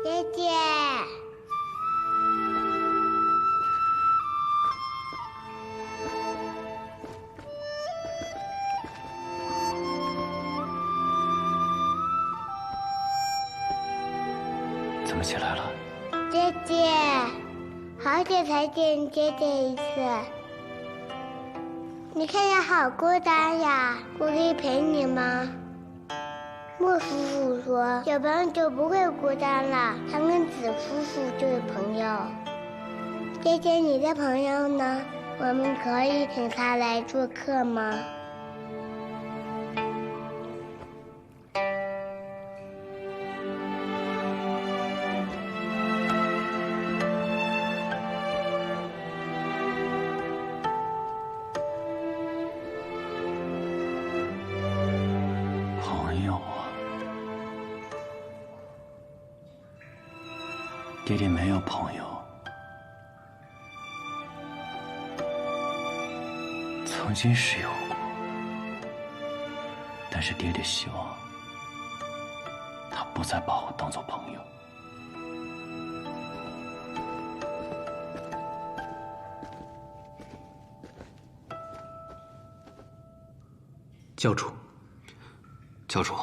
姐姐，怎么起来了？姐姐，好久才见姐姐一次，你看起来好孤单呀，我可以陪你吗？莫夫妇说，有朋友就不会孤单了，他跟子夫妇就是朋友。姐姐，你的朋友呢？我们可以请他来做客吗？朋友啊，爹爹没有朋友。曾经是有过，但是爹爹希望他不再把我当做朋友。教主，教主，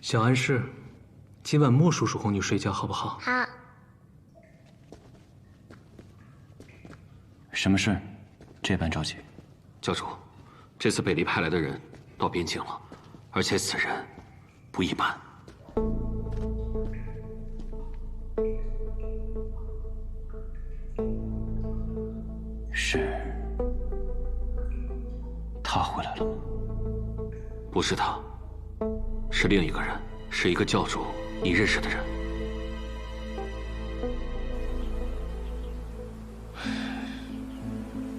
小安氏，今晚莫叔叔哄你睡觉好不好？好。什么事？这般着急？教主，这次北离派来的人到边境了，而且此人不一般。是他回来了吗？不是他，是另一个人，是一个教主你认识的人。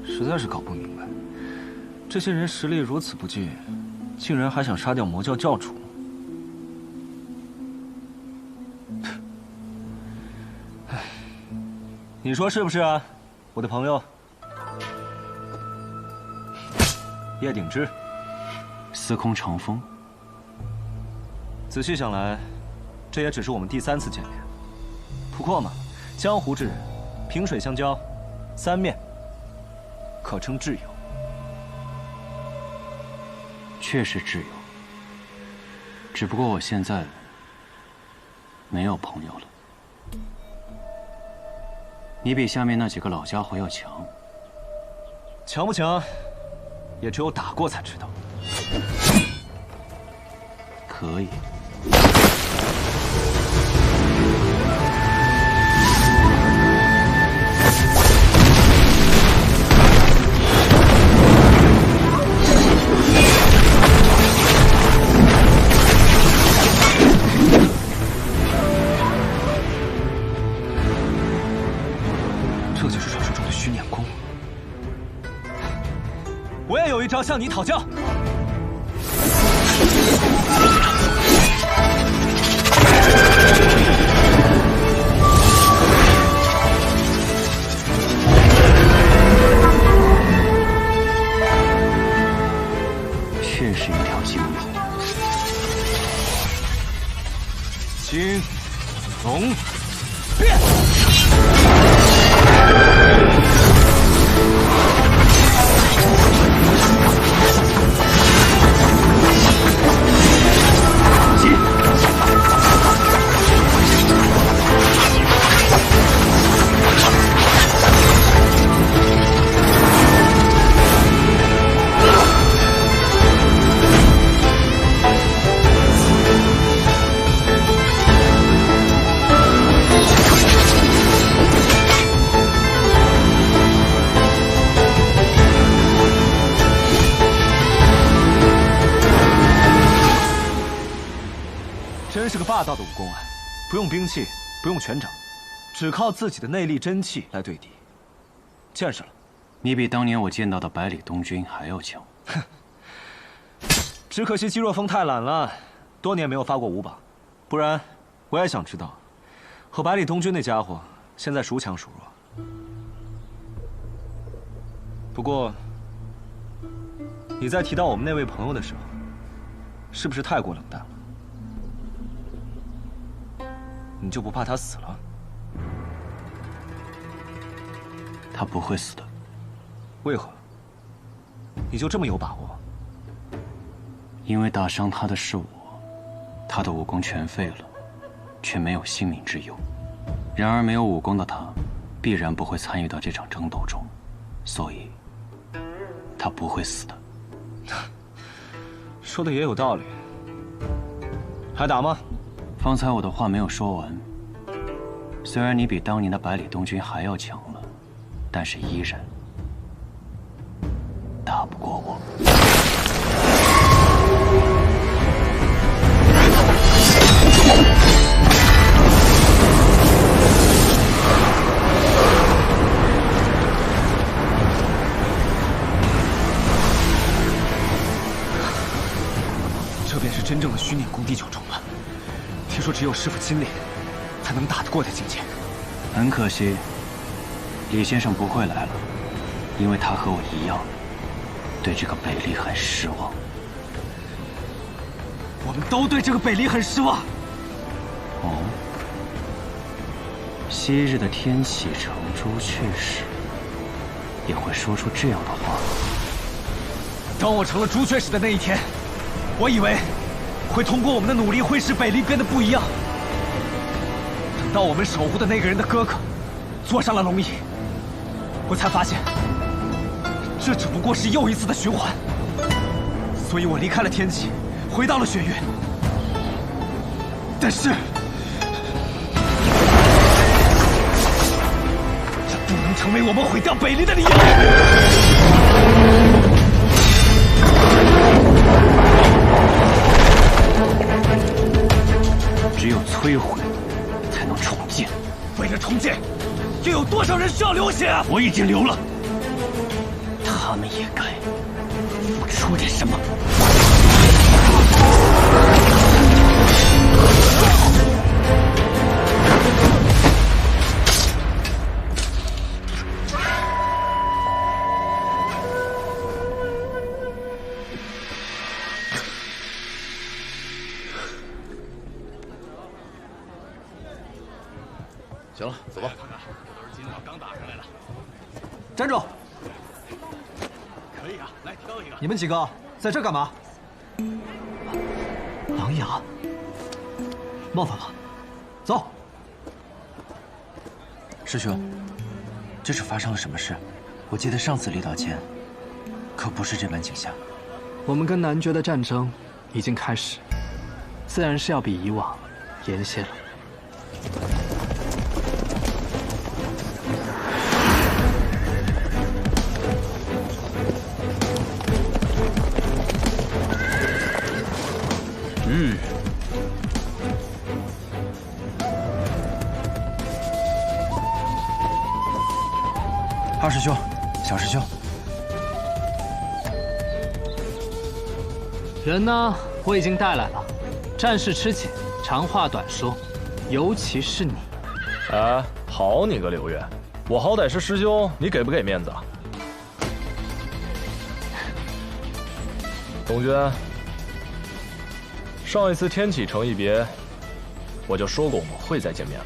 实在是搞不明白，这些人实力如此不济，竟然还想杀掉魔教教主。你说是不是啊，我的朋友？叶鼎之，司空长风。仔细想来，这也只是我们第3次见面。不过嘛，江湖之人，萍水相交，3面，可称挚友。确实挚友，只不过我现在没有朋友了。你比下面那几个老家伙要强，强不强，也只有打过才知道。可以。这就是传说中的虚念功。我也有一招向你讨教。确是一条金龙。金龙变。真是个霸道的武功啊！不用兵器，不用拳掌，只靠自己的内力真气来对敌，见识了。你比当年我见到的百里东军还要强。哼，只可惜姬若风太懒了，多年没有发过5把，不然我也想知道，和百里东军那家伙现在孰强孰弱。不过，你在提到我们那位朋友的时候，是不是太过冷淡了？你就不怕他死了？他不会死的。为何？你就这么有把握？因为打伤他的是我，他的武功全废了，却没有性命之忧。然而没有武功的他，必然不会参与到这场争斗中，所以，他不会死的。说的也有道理。还打吗？方才我的话没有说完。虽然你比当年的百里东军还要强了，但是依然打不过我。这便是真正的虚念功第9重了。听说只有师傅亲历，才能打得过的境界。很可惜，李先生不会来了，因为他和我一样，对这个北离很失望。我们都对这个北离很失望。哦，昔日的天启城朱雀使也会说出这样的话。当我成了朱雀使的那一天，我以为会通过我们的努力，会使北离变得不一样。等到我们守护的那个人的哥哥坐上了龙椅，我才发现，这只不过是又一次的循环。所以我离开了天启，回到了雪域。但是，这不能成为我们毁掉北离的理由。只有摧毁，才能重建。为了重建，又有多少人需要流血啊？我已经流了，他们也该付出点什么。行了，走吧。站住！可以啊，来挑一个。你们几个在这干嘛？狼牙，冒犯了，走。师兄，这是发生了什么事？我记得上次离岛前，可不是这般景象。我们跟男爵的战争已经开始，自然是要比以往严些了。二师兄，小师兄，人呢？我已经带来了。战事吃紧，长话短说，尤其是你。哎，好你个刘越，我好歹是师兄，你给不给面子啊？东君，上一次天启城一别，我就说过我们会再见面的。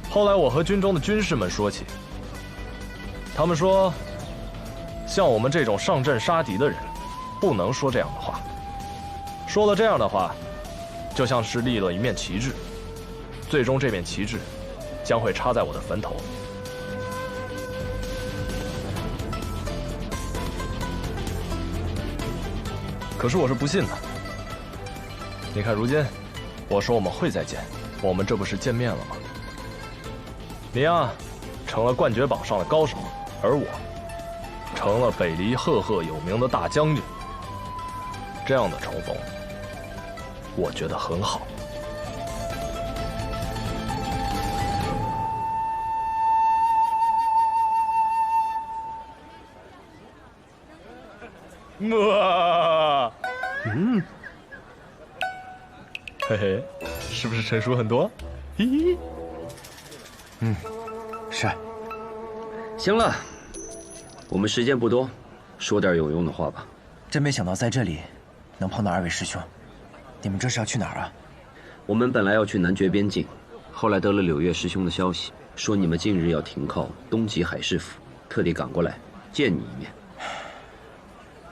后来我和军中的军士们说起，他们说，像我们这种上阵杀敌的人，不能说这样的话。说了这样的话，就像是立了一面旗帜，最终这面旗帜将会插在我的坟头。可是我是不信的。你看，如今我说我们会再见，我们这不是见面了吗？你呀，成了冠绝榜上的高手，而我成了北离赫赫有名的大将军。这样的重逢，我觉得很好。哇，嘿嘿，是不是成熟很多？嘿嘿，是。行了，我们时间不多，说点有用的话吧。真没想到在这里能碰到二位师兄，你们这是要去哪儿啊？我们本来要去南绝边境，后来得了柳月师兄的消息，说你们近日要停靠东极海市府，特地赶过来见你一面。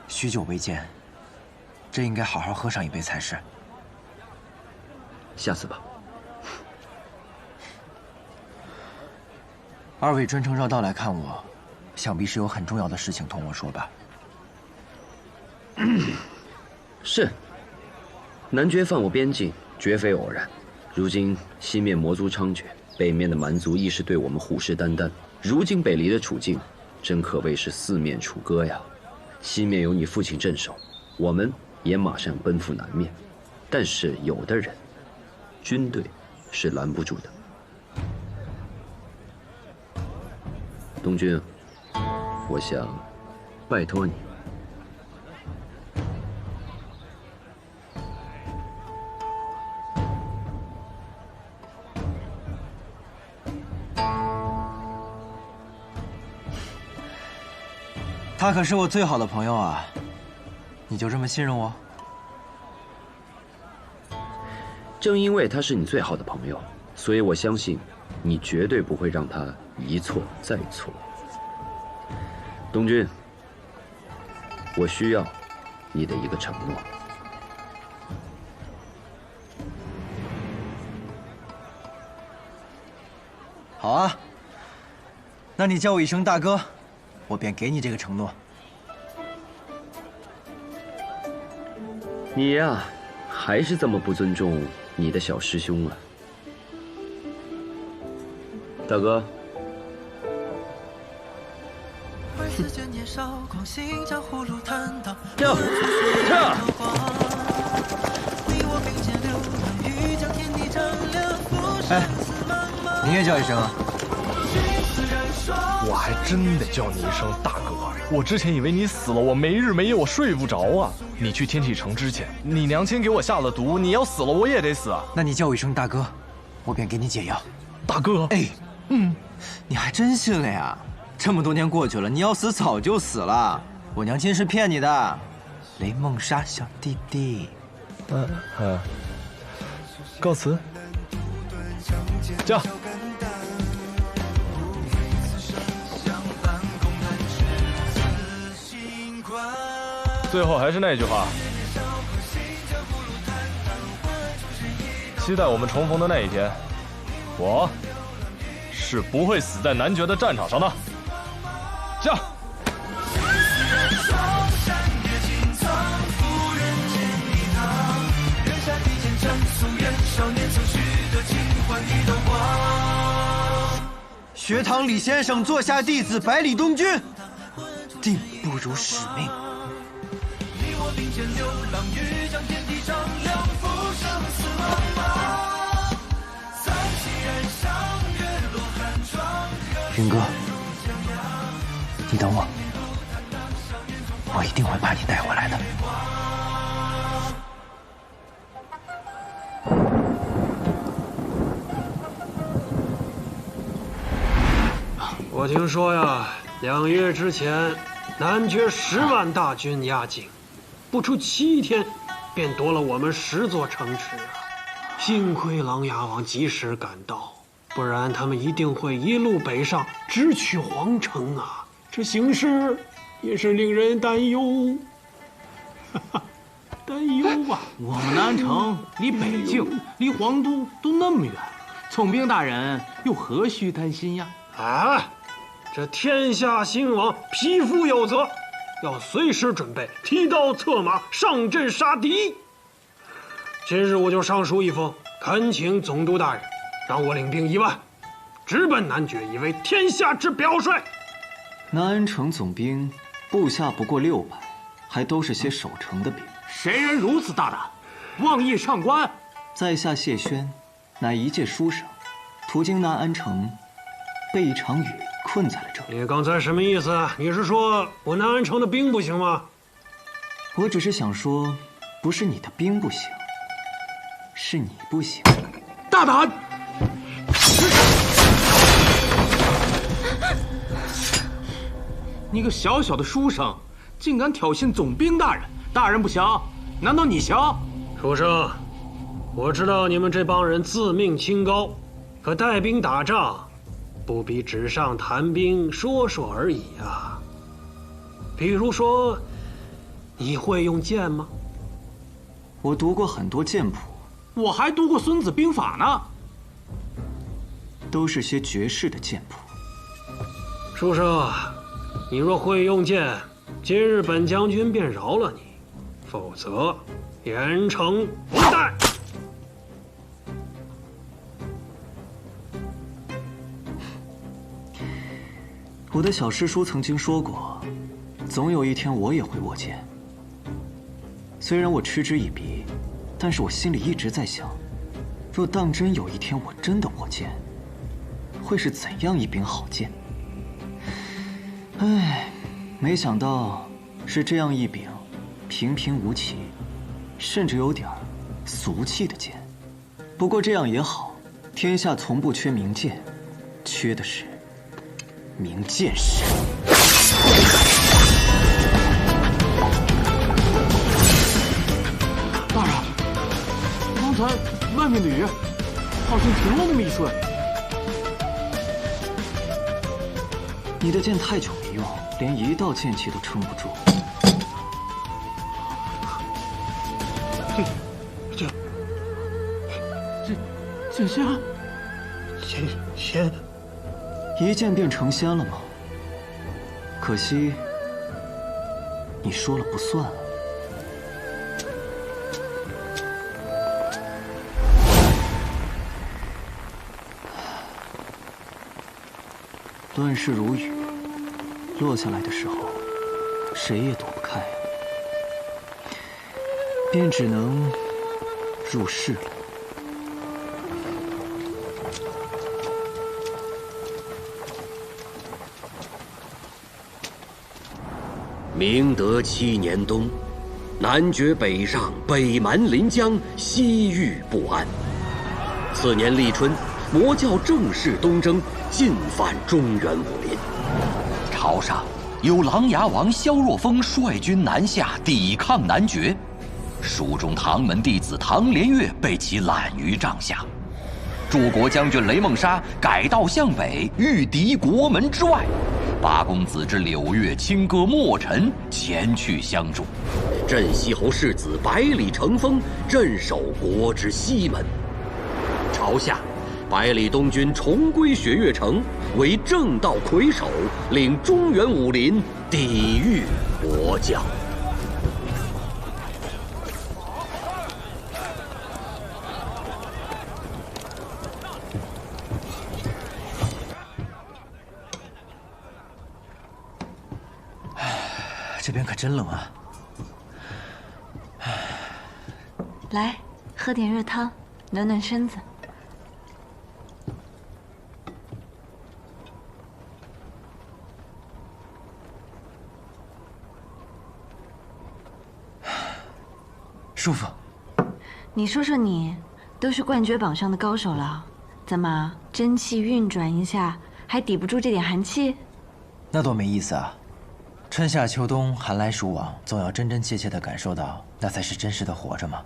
许久未见，真应该好好喝上一杯才是。下次吧。二位专程绕道来看我，想必是有很重要的事情同我说吧？是。南绝犯我边境，绝非偶然。如今西面魔族猖獗，北面的蛮族亦是对我们虎视眈眈。如今北离的处境，真可谓是四面楚歌呀。西面有你父亲镇守，我们也马上奔赴南面。但是有的人，军队是拦不住的。东君，我想拜托你。他可是我最好的朋友啊，你就这么信任我？正因为他是你最好的朋友，所以我相信你绝对不会让他一错再错。东君，我需要你的一个承诺。好啊，那你叫我一声大哥，我便给你这个承诺。你呀，还是这么不尊重你的小师兄啊，大哥。跳，跳！哎，你也叫一声啊！我还真得叫你一声大哥。我之前以为你死了，我没日没夜我睡不着啊。你去天启城之前，你娘亲给我下了毒，你要死了我也得死啊。那你叫我一声大哥，我便给你解药。大哥，哎，你还真信了呀？这么多年过去了，你要死早就死了。我娘亲是骗你的，雷梦莎小弟弟。告辞。驾。最后还是那句话，期待我们重逢的那一天，我是不会死在男爵的战场上的。驾！学堂李先生座下弟子百里东君，定不辱使命。云哥，你等我，我一定会把你带回来的。我听说呀，2月之前，男爵10万大军压境，不出7天，便夺了我们10座城池啊！幸亏琅琊王及时赶到，不然他们一定会一路北上，直取皇城啊！这形势也是令人担忧，担忧啊！我们南城离北境、离皇都都那么远，总兵大人又何须担心呀？啊！这天下兴亡，匹夫有责，要随时准备提刀策马，上阵杀敌。今日我就上书一封，恳请总督大人让我领兵1万，直奔男爵，以为天下之表率。南安城总兵部下不过600，还都是些守城的兵。谁人如此大胆，妄议上官？在下谢轩，乃一介书生，途经南安城，被一场雨困在了这里。你刚才什么意思？你是说我南安城的兵不行吗？我只是想说，不是你的兵不行，是你不行。大胆！你个小小的书生，竟敢挑衅总兵大人！大人不行，难道你行？书生，我知道你们这帮人自命清高，可带兵打仗，不比纸上谈兵说说而已啊。比如说，你会用剑吗？我读过很多剑谱，我还读过《孙子兵法》呢，都是些绝世的剑谱。书生，你若会用剑，今日本将军便饶了你，否则严惩不贷。我的小师叔曾经说过，总有一天我也会握剑。虽然我嗤之以鼻，但是我心里一直在想，若当真有一天我真的握剑，会是怎样一柄好剑？唉，没想到是这样一柄平平无奇，甚至有点俗气的剑。不过这样也好，天下从不缺名剑，缺的是名剑士。大人，刚才外面的雨好像停了那么一瞬。你的剑太久没用，连一道剑气都撑不住。剑仙，仙，一剑便成仙了吗？可惜，你说了不算啊。乱世如雨，落下来的时候，谁也躲不开，便只能入世了。明德7年冬，男爵北上，北蛮临江，西域不安。次年立春，魔教正式东征，进犯中原武林。朝上有琅琊王萧若风率军南下抵抗男爵，蜀中唐门弟子唐连月被其揽于帐下，柱国将军雷梦沙改道向北，御敌国门之外。八公子之柳月清歌墨尘前去相助。镇西侯世子百里成风镇守国之西门。朝下，百里东军重归雪月城，为正道魁首，领中原武林抵御魔教。这边可真冷啊！来，喝点热汤，暖暖身子。舒服。你说说你，都是冠绝榜上的高手了，怎么真气运转一下，还抵不住这点寒气？那多没意思啊！春夏秋冬，寒来暑往，总要真真切切地感受到，那才是真实的活着嘛。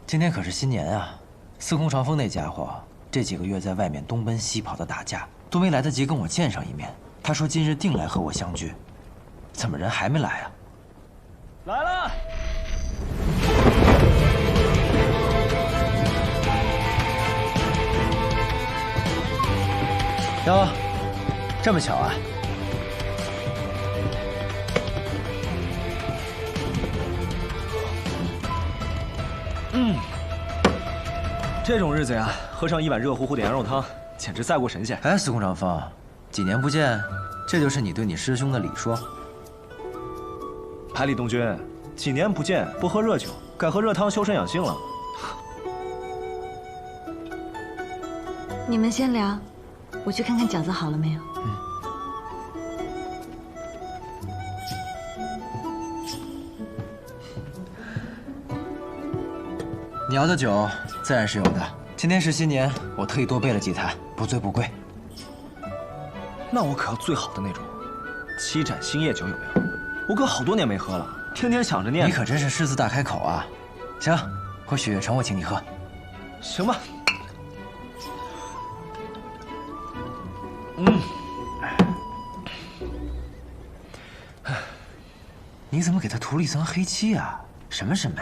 今天可是新年啊！司空长风那家伙这几个月在外面东奔西跑的打架，都没来得及跟我见上一面。他说今日定来和我相聚，怎么人还没来啊？来了！哟，这么巧啊！这种日子呀，喝上一碗热乎乎的羊肉汤，简直赛过神仙。哎，司空长风，几年不见，这就是你对你师兄的礼说？百里东君，几年不见，不喝热酒，改喝热汤修身养性了。你们先聊，我去看看饺子好了没有。你要的酒自然是有的。今天是新年，我特意多备了几坛，不醉不归。那我可要最好的那种。七盏星夜酒有没有？我可好多年没喝了，天天想着念。你可真是狮子大开口啊！行，回雪月城我请你喝。行吧。你怎么给他涂了一层黑漆啊？什么审美？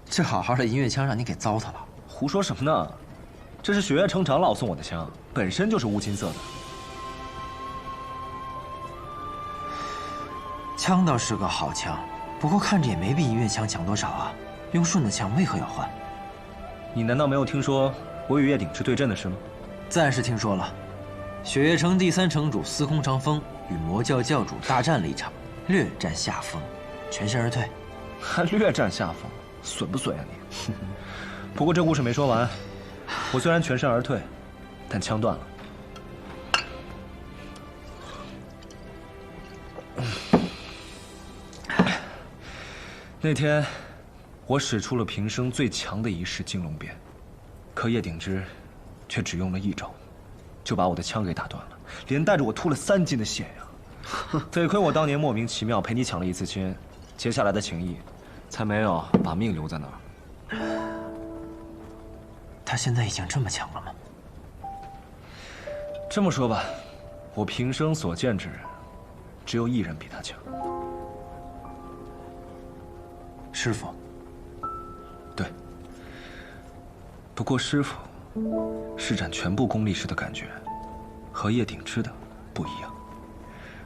这好好的银月枪让你给糟蹋了！胡说什么呢？这是雪月城长老送我的枪，本身就是乌金色的。枪倒是个好枪，不过看着也没比银月枪强多少啊。用顺的枪为何要换？你难道没有听说我与叶鼎之对阵的事吗？自然是听说了。雪月城第3城主司空长风与魔教教主大战了一场，略占下风，全身而退。还略占下风，损不损呀你？不过这故事没说完，我虽然全身而退，但枪断了。那天，我使出了平生最强的一式金龙鞭，可叶鼎之却只用了1招，就把我的枪给打断了，连带着我吐了3斤的血呀！得亏我当年莫名其妙陪你抢了一次亲，结下来的情谊，才没有把命留在那儿。他现在已经这么强了吗？这么说吧，我平生所见之人，只有1人比他强。师傅。对。不过师傅施展全部功力时的感觉，和叶鼎之的不一样，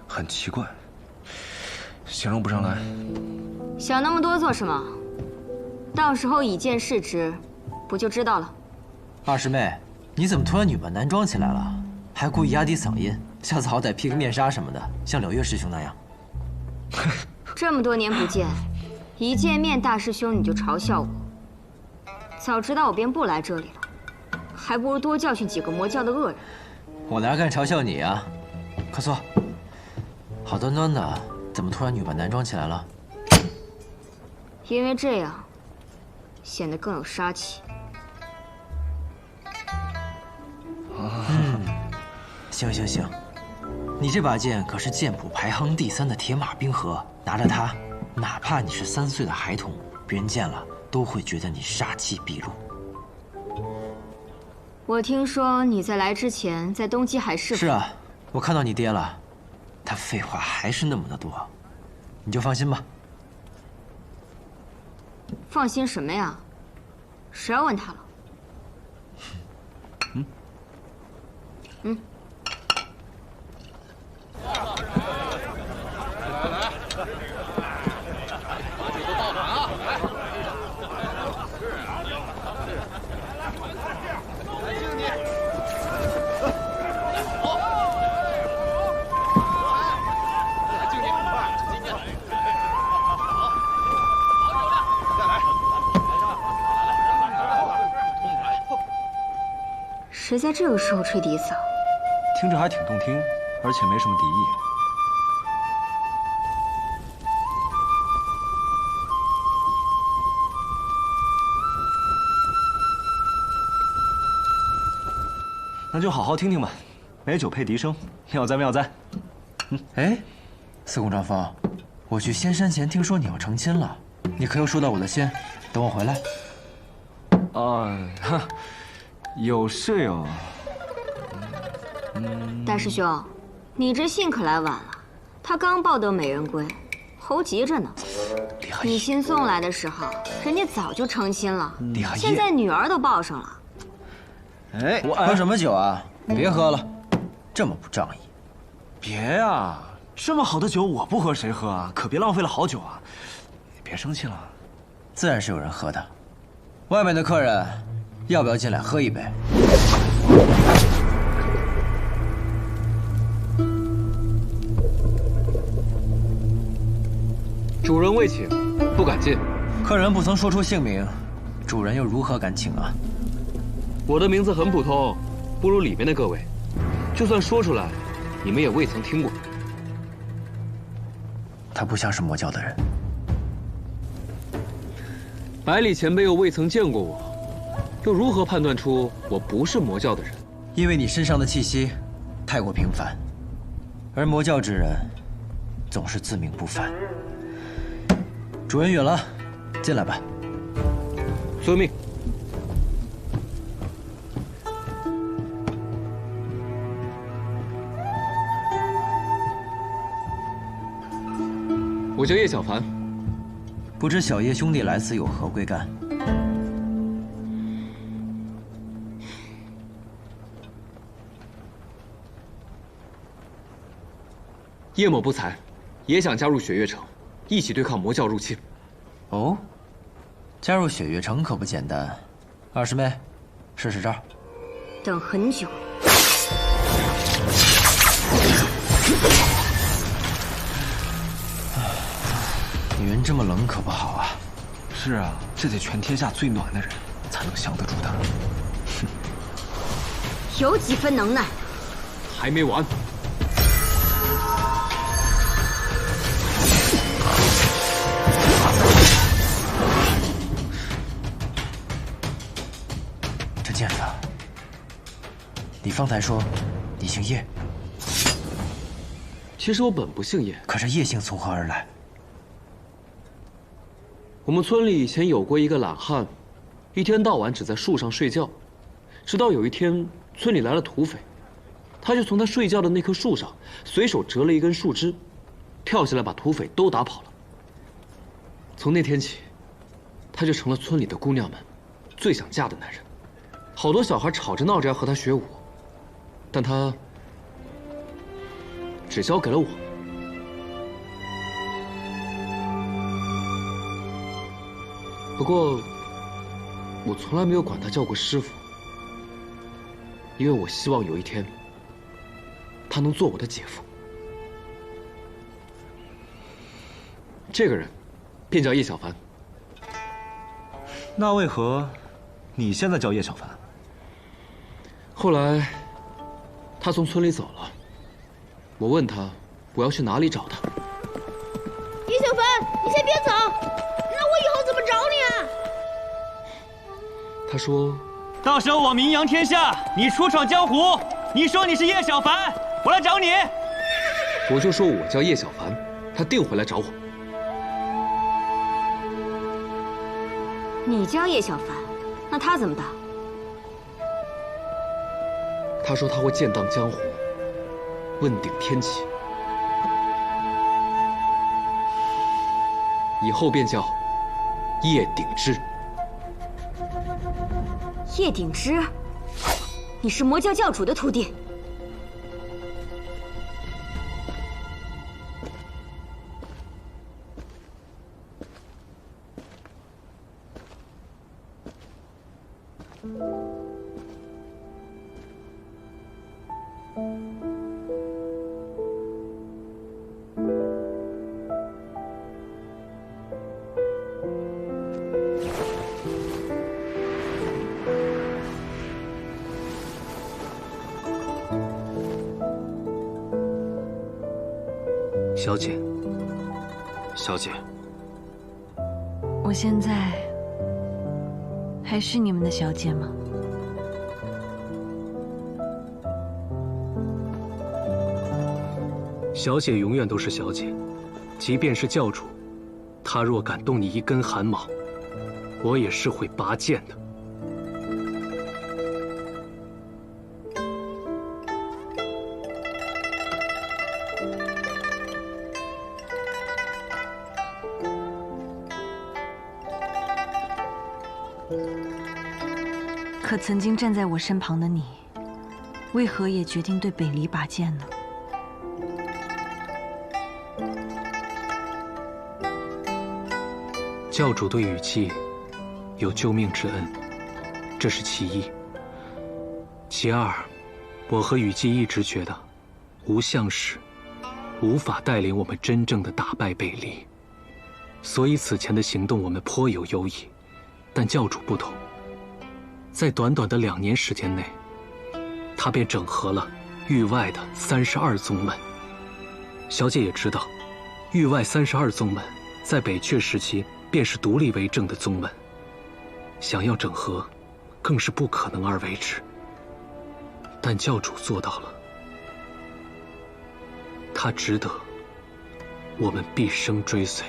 很奇怪，形容不上来。想那么多做什么？到时候以剑试之，不就知道了。二师妹，你怎么突然女扮男装起来了？还故意压低嗓音，下次好歹披个面纱什么的，像柳月师兄那样。这么多年不见，一见面大师兄你就嘲笑我，早知道我便不来这里了，还不如多教训几个魔教的恶人。我哪敢嘲笑你啊！快坐。好端端的，怎么突然女扮男装起来了？因为这样，显得更有杀气。行行行，你这把剑可是剑谱排行第3的铁马冰河，拿着它，哪怕你是3岁的孩童，别人见了都会觉得你杀气毕露。我听说你在来之前在东极海是啊，我看到你爹了，他废话还是那么的多，你就放心吧。放心什么呀？谁要问他了？嗯。谁在这个时候吹笛子啊？听着还挺动听，而且没什么敌意。那就好好听听吧，美酒配笛声，妙哉妙哉。哎，司空张峰，我去仙山前听说你要成亲了，你可有收到我的信？等我回来。有是有。大师兄，你这信可来晚了，他刚抱得美人归，猴急着呢。你信送来的时候，人家早就成亲了，现在女儿都抱上了。哎，喝什么酒啊？别喝了，这么不仗义。别呀，这么好的酒我不喝谁喝啊？可别浪费了好酒啊！别生气了。自然是有人喝的。外面的客人，要不要进来喝一杯？主人未请，不敢进。客人不曾说出姓名，主人又如何敢请啊？我的名字很普通，不如里面的各位。就算说出来，你们也未曾听过。他不像是魔教的人。百里前辈又未曾见过我，又如何判断出我不是魔教的人？因为你身上的气息太过平凡，而魔教之人总是自命不凡。主人允了，进来吧。遵命。我叫叶小凡，不知小叶兄弟来此有何贵干？叶某不才，也想加入雪月城，一起对抗魔教入侵。哦，加入雪月城可不简单。二师妹，试试招。等很久。女人这么冷可不好啊。是啊，这得全天下最暖的人才能降得住她。有几分能耐？还没完。这剑子，你方才说你姓叶，其实我本不姓叶，可是叶姓从何而来？我们村里以前有过一个懒汉，一天到晚只在树上睡觉，直到有一天村里来了土匪，他就从他睡觉的那棵树上随手折了一根树枝，跳下来把土匪都打跑了。从那天起，他就成了村里的姑娘们最想嫁的男人，好多小孩吵着闹着要和他学舞，但他只交给了我。不过，我从来没有管他叫过师傅，因为我希望有一天，他能做我的姐夫。这个人，便叫叶小凡。那为何你现在叫叶小凡？后来，他从村里走了，我问他我要去哪里找他。叶小凡，你先别走，那我以后怎么找你啊？他说：“到时候我名扬天下，你出闯江湖，你说你是叶小凡，我来找你。”我就说我叫叶小凡，他定会来找我。你叫叶小凡，那他怎么答？他说他会剑荡江湖，问鼎天启，以后便叫叶鼎之。叶鼎之，你是魔教教主的徒弟。小姐，小姐，我现在还是你们的小姐吗？小姐永远都是小姐，即便是教主，他若敢动你一根汗毛，我也是会拔剑的。可曾经站在我身旁的你，为何也决定对北离拔剑呢？教主对雨季有救命之恩，这是其一。其二，我和雨季一直觉得，无相使无法带领我们真正的打败北离，所以此前的行动我们颇有忧疑。但教主不同，在短短的2年时间内，他便整合了域外的32宗门。小姐也知道，域外32宗门在北阙时期便是独立为政的宗门，想要整合，更是不可能而为之。但教主做到了，他值得我们毕生追随。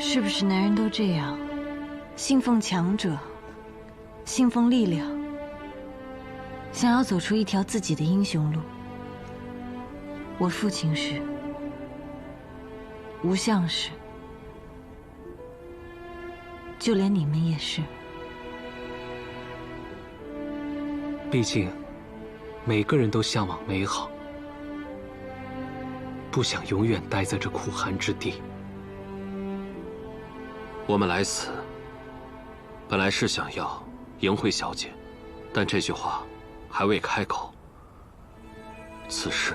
是不是男人都这样，信奉强者，信奉力量，想要走出一条自己的英雄路？我父亲是，吴相是，就连你们也是。毕竟，每个人都向往美好，不想永远待在这苦寒之地。我们来此，本来是想要迎回小姐，但这句话还未开口，此事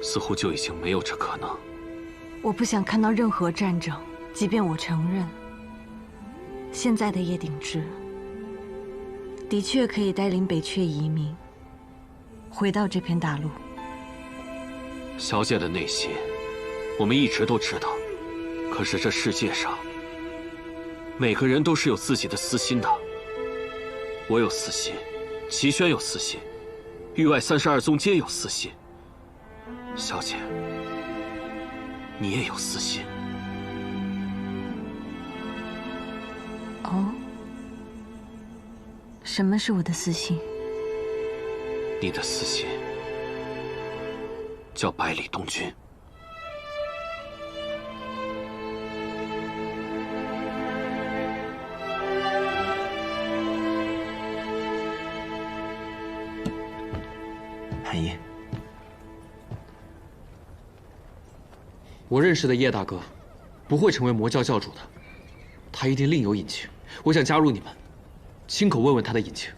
似乎就已经没有这可能。我不想看到任何战争，即便我承认，现在的叶鼎之的确可以带领北阙移民回到这片大陆。小姐的内心，我们一直都知道。可是这世界上，每个人都是有自己的私心的。我有私心，齐宣有私心，域外32宗皆有私心。小姐，你也有私心。哦，什么是我的私心？你的私心叫百里东君。韩一，我认识的叶大哥，不会成为魔教教主的，他一定另有隐情。我想加入你们，亲口问问他的隐情。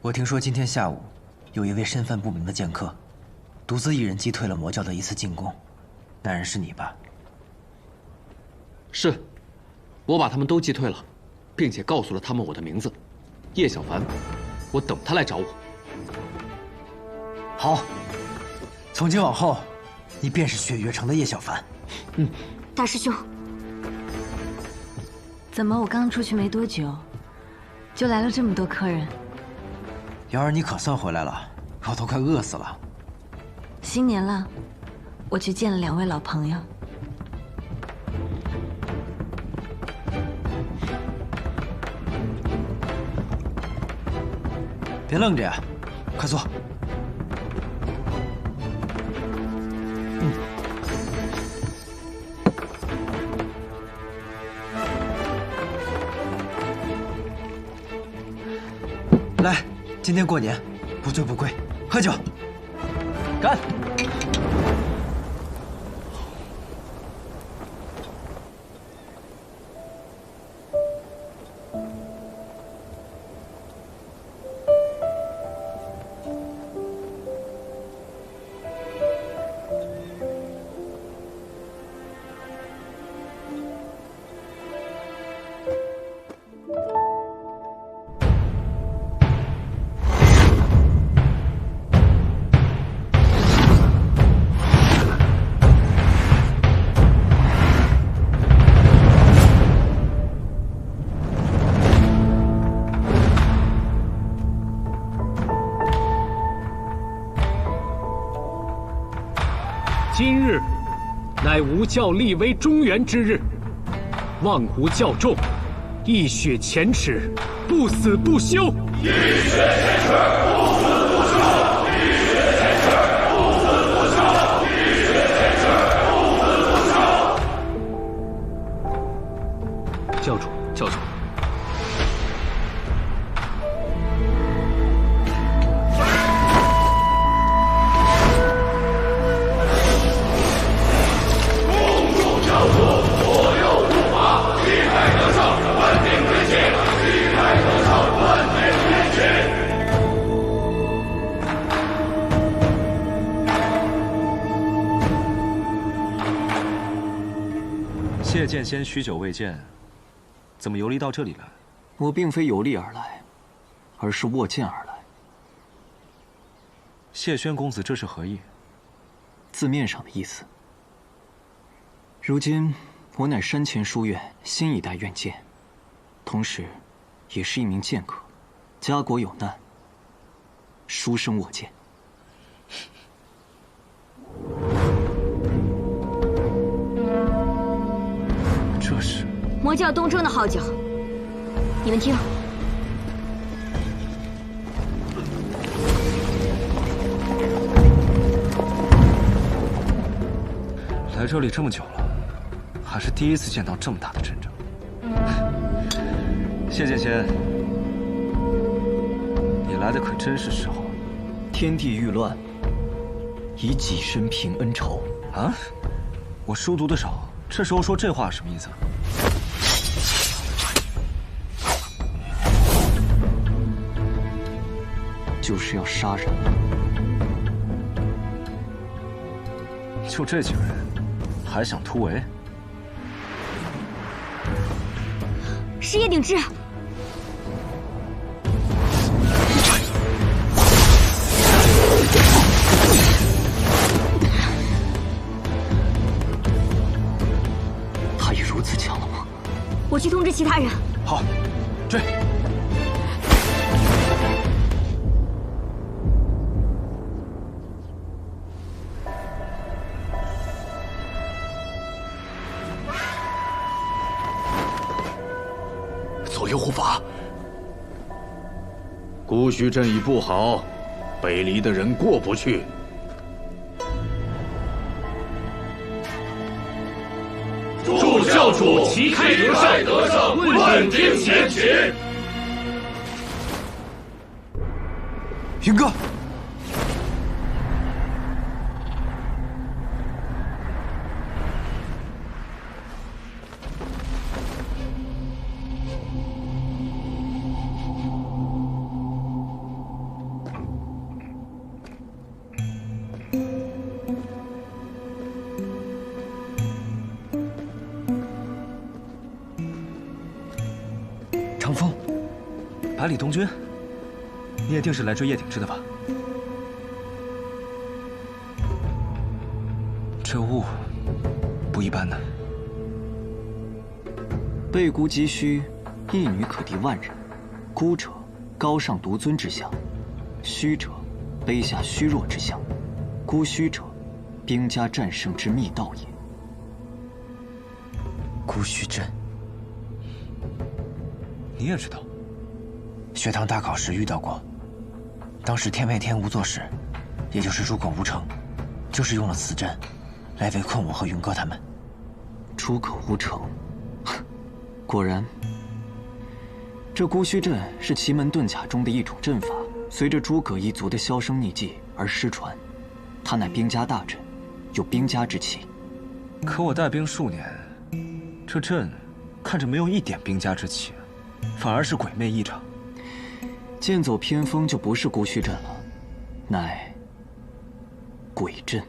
我听说今天下午，有一位身份不明的剑客，独自一人击退了魔教的一次进攻，那人是你吧？是，我把他们都击退了，并且告诉了他们我的名字，叶小凡。我等他来找我。好，从今往后，你便是雪月城的叶小凡。大师兄，怎么我刚出去没多久，就来了这么多客人？瑶儿，你可算回来了，我都快饿死了。新年了，我去见了2位老朋友。别愣着呀，快坐。来，今天过年，不醉不归，喝酒，干！今日乃吾教立为中原之日，望吾教众一雪前耻，不死不休。一雪前耻，不死不休。一雪前耻，不死不休。一雪前耻，不死不休。教主，教主。谢剑仙许久未见，怎么游离到这里来？我并非游历而来，而是握剑而来。谢轩公子这是何意？字面上的意思。如今我乃山前书院新一代院监，同时也是一名剑客，家国有难，书生握剑。这是魔教东征的号角，你们听。来这里这么久了，还是第一次见到这么大的阵仗。谢剑仙，你来的可真是时候。天地欲乱，以己身平恩仇。啊？我书读的少，这时候说这话什么意思？就是要杀人。就这几个人，还想突围？是叶鼎之。他也如此强了吗？我去通知其他人。好，追！左右护法，孤虚阵已布好，北离的人过不去。祝教主旗开得胜，万天前起。云哥，长风，百里东军，你也定是来追叶鼎之的吧？这雾不一般呢。背孤击虚，一女可敌万人。孤者，高尚独尊之象；虚者，卑下虚弱之象。孤虚者，兵家战胜之密道也。孤虚阵。你也知道？学堂大考时遇到过，当时天配天无做事，也就是诸葛无成，就是用了此阵，来围困我和云哥他们。诸葛无成，果然，这孤虚阵是奇门遁甲中的一种阵法，随着诸葛一族的销声匿迹而失传。它乃兵家大阵，有兵家之气。可我带兵数年，这阵看着没有一点兵家之气，反而是鬼魅异常。剑走偏锋就不是孤虚阵了，乃鬼阵。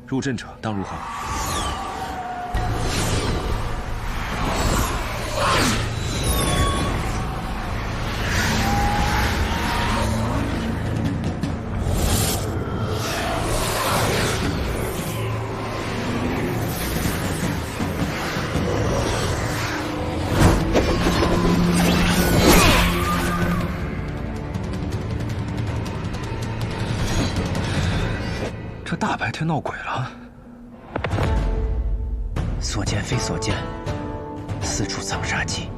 入阵者当如何？这大白天闹鬼了？所见非所见，四处藏杀机。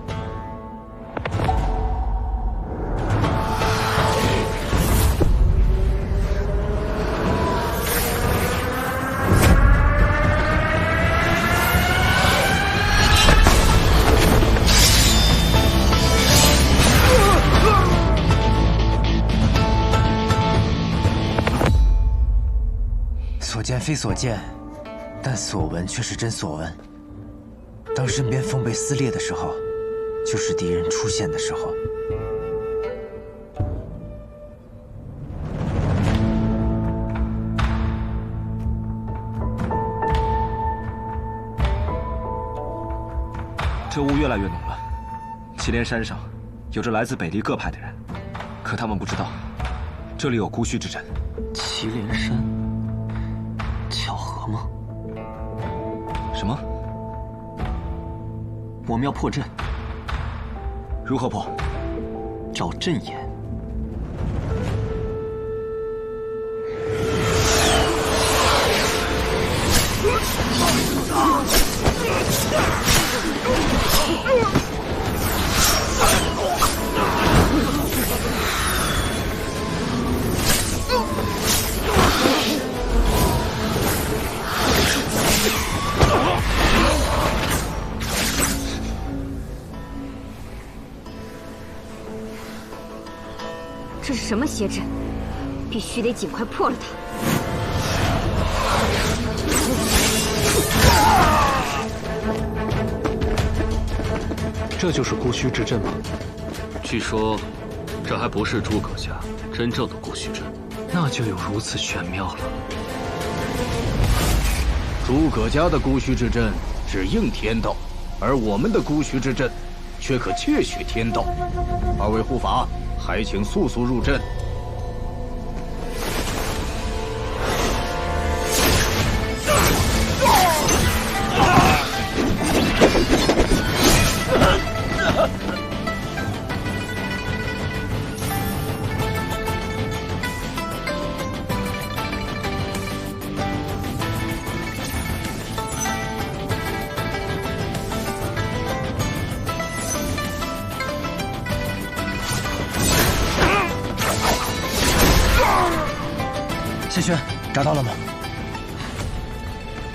所见非所见，但所闻却是真所闻。当身边风被撕裂的时候，就是敌人出现的时候。这雾越来越浓了。祁连山上有着来自北离各派的人，可他们不知道这里有孤虚之阵。祁连山，巧合吗？什么？我们要破阵。如何破？找阵眼。这是什么邪阵？必须得尽快破了它。这就是孤虚之阵吗？据说，这还不是诸葛家真正的孤虚阵，那就有如此玄妙了。诸葛家的孤虚之阵只应天道，而我们的孤虚之阵却可窃取天道。二位护法，还请速速入阵。谢轩，找到了吗？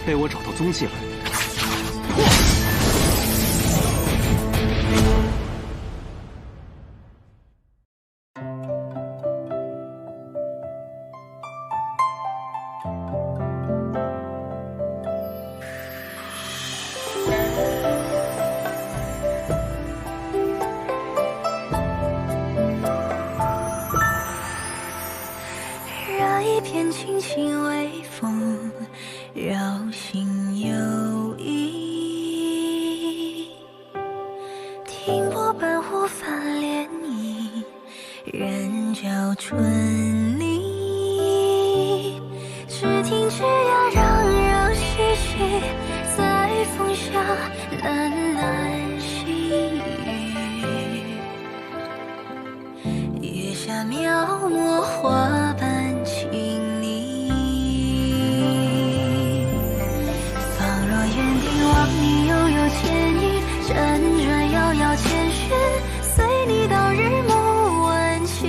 被我找到踪迹了。让一片轻轻微风绕心游弋，听波般忽泛涟漪，人教春泥。只听枝桠攘攘嬉戏，在风下喃喃细语。月下描摹花瓣情腻，仿若园丁望你悠悠倩影，辗转遥遥千寻，随你到日暮晚晴。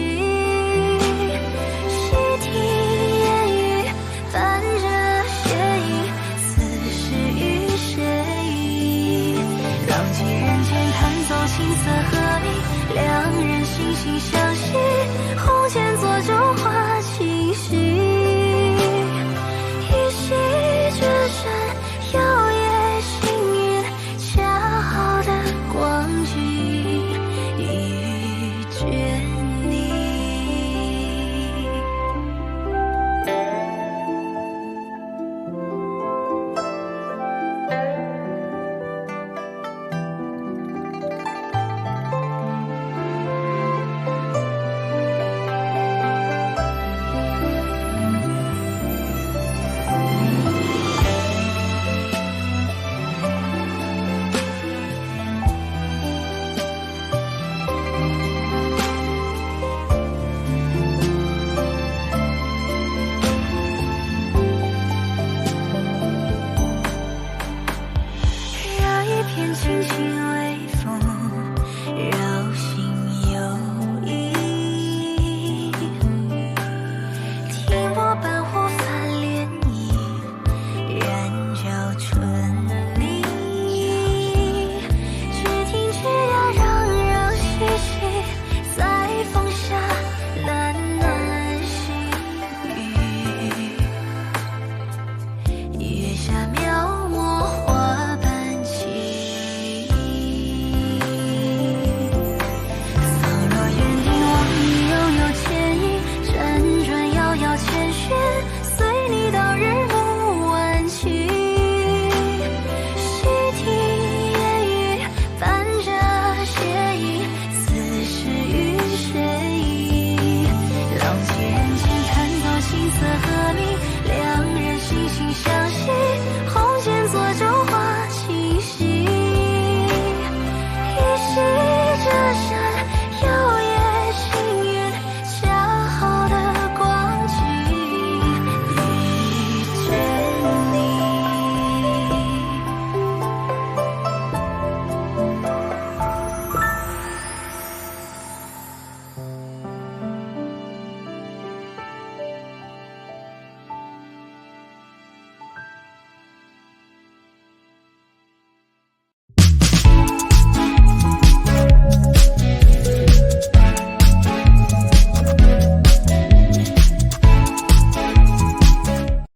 色。